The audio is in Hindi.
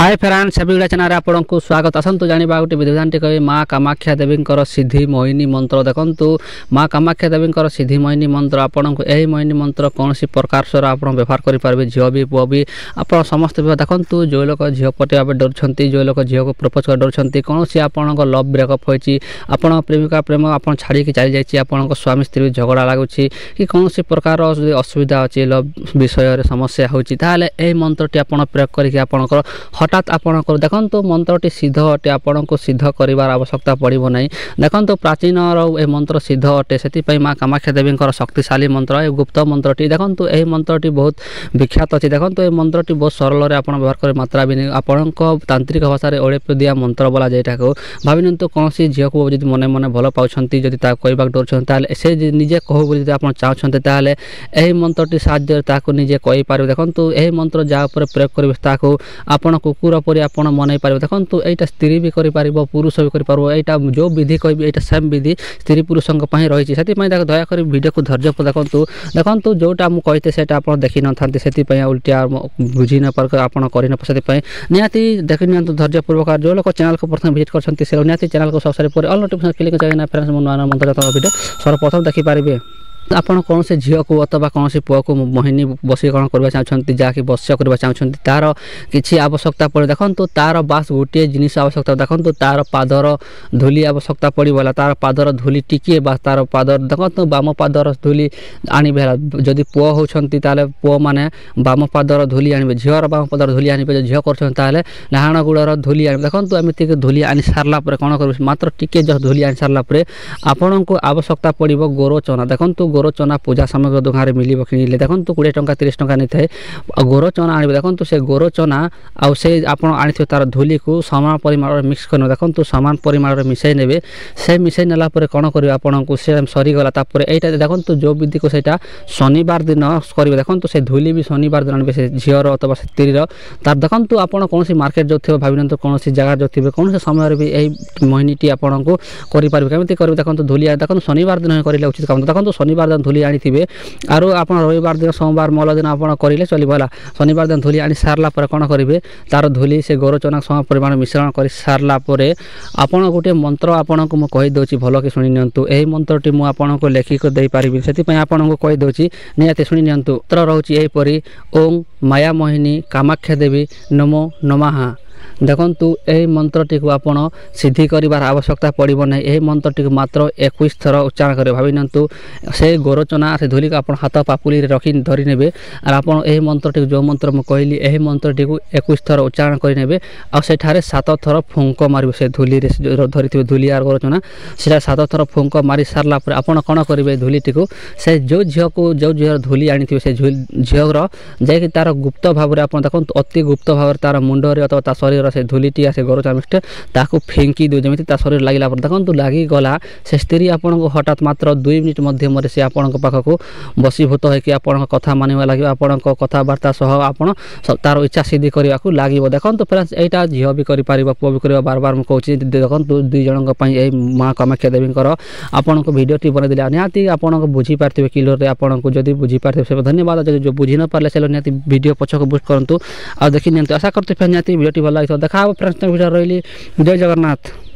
हाय फ्रेंड्स सभी चैनल आपको स्वागत आसतु जाना गोटे विधान टी माँ कामाख्या देवी सिद्धि मोहिनी मंत्र देखु माँ कामाख्या देवी सिद्धि मोहिनी मंत्र आपको यही मोहिनी मंत्र कौन सी प्रकार आप व्यवहार करेंगे झील भी पुओ भी आप समस्त देखु जो लोग झील पटेवा डर जो लोग झील को प्रपोज कर डर कौन सी आप लव ब्रेकअप होती प्रेमिका प्रेम आप छाड़ी चली जाइए आप स्वामी स्त्री झगड़ा लगुच कि कौन सी प्रकार असुविधा अच्छी लव विषय समस्या होती मंत्र आप प्रयोग करके हठात आपणकर देखो मंत्रटी सिद्ध अटे आपण को सिद्ध कर आवश्यकता पड़ो ना देखो प्राचीन ए मंत्र सिद्ध अटे से माँ कामाख्या देवी शक्तिशाली मंत्र गुप्त मंत्रटी देखो यही मंत्रटी बहुत विख्यात अच्छी देखो ये मंत्रटी बहुत सरल आप व्यवहार कर मात्रा भी आपण तांत्रिक भाषा ओड़े दिया मंत्र बोला जाए भावी तो कौन सी झील को जब मन मन भल पाँच जब कहवाक डर से निजे कहू आप चाहते यही मंत्रटी साहाय्य निजे कहीपर देखो यही मंत्र जहाँ प्रयोग करेंगे आपण कुकुर परी आप मन पारे देखो यहाँ स्त्री भी कर पुरुष भी कर यहाँ जो विधि कह यहाँ सेम विधि स्त्री पुरुषों रही है से दयाक वीडियो को धैर्य देखु देखो जोटा मुझे से देखी न था से उल्टा बुझी न पार आप निहाती देखी नि धैर्यपूर्वक जो लोग चैनल को प्रथम विजिट कर निहाती चैनल को सब्सक्राइब कर ऑल नोटिफिकेशन क्लिक चाहिए फ्रेंड्स नुआ मंत्र वीडियो सर्वप्रथम देखिपारे आपण कौन से झील को अथवा कौन से पुओ को मोहिनी वशीकरण करवा चाहते जहाँकि वश्य करवा चाहते तार किसी आवश्यकता पड़े देखो तार बास गोटे जिनिस आवश्यकता देखो तार पादर धूली आवश्यकता पड़ा तार पादर धूली टिके तार पादर देखो बाम पादर धूली आनबे जदि पुओ होती पुओ मैंने बाम पादर धूली आनबे झीर बाम पादर धूली आनबे झील कर डाहाण गुड़र धूली आनबे देखो एमती धूली आनी सारा कौन कर मात्र टिके जस्ट धूली आनी सारा आपण को आवश्यकता पड़ो गोरचना देखो गोरचना पूजा सामग्री दुकान मिल किणिले देखो 20 टंका 30 टंका नहीं थाए गोरचना आने देखो से गोरचना आउ से आप आनी तार धूली को समान परिमाण मिक्स कर देखो समान परिमाण मिसई ने से मिसई नेला कौन कर आपन को से सरीगला यहाँ देखो जो विधि को सहीटा शनिवार दिन करेंगे देखो से धूली भी शनिवार दिन आने से झीर अथवा स्त्री तार देखो आप कौन सी मार्केट जो थी भाई कौन सी जगह जो थी कौन से समय भी यही मोहिनीटी आपन को करेंगे केमी कर देखो धूली देखो शनिवार दिन करेंगे उचित काम देखो शनिवार दिन धूली आनी आरो आप रविवार दिन सोमवार मंगल दिन आप करेंगे चलो शनिवार दिन धूली आनी सारा कौन करेंगे तार धूली से गोरचना सम परिमाण मिश्रण कर सारा आपड़ गोटे मंत्र आपन को कहीदे भल कि शुणी नियंतु यही मंत्रटी मुझे लेखिक दे पारि से आपन को कहीदे निहाती शुणी नियंतु मंत्र रोचे यहीपरी ओं माया मोहिनी कामाख्या देवी नमो नमः देखु यही मंत्रटी को आप सिद्धि कर आवश्यकता पड़ो ना यही मंत्रटी को मात्र 21 थर उच्चारण करेंगे भावी नियंतु से गोरचना से धूली को आप हाथ पापुली रखी धरी ने और आप मंत्रटी जो मंत्र मुझे कहली यही मंत्रटी को 21 थर उच्चारण करे आठारे 7 थर फुंक मारे से धूली धरी धूली आर गोरचना से 7 थर फुंक मारी सारा आप कौन करेंगे धूलीटी को से जो झील को जो झील धूली आनी से झील जैक तार गुप्त भाव में आप देखो अति गुप्त भाव तार मुंडे अथवा शरीर से धूलीटी आसे गोरचना मिष्ट ताकू फेंकी दो जमी शरीर लगे देखो लगिगला से स्त्री आपन को हठात मात्र 2 मिनिट मध्यम से आपण पाखक बसीभूत होकर आपण कथा मानवा लगे आपण कथबार्ता सह आप तार इच्छा सिद्धि करने को लगे देखो फ्रेंड्स यहाँ झील भी कर पुओ भी कर बार बार मुझे कहूँ देखो 2 जनों यही माँ कामाख्या देवी आपन को भिडटी बनईदे निहाती आपन को बुझीपारे क्लियर आपन को जब बुझीपारे से धन्यवाद जो बुझी न पारे चलो निहाती वीडियो पछक बुस्ट करूँ आ देखी नि आशा करते निहाती भिडटी भल लगे देखा फ्रेंड्स वीडियो रही जय जगन्नाथ।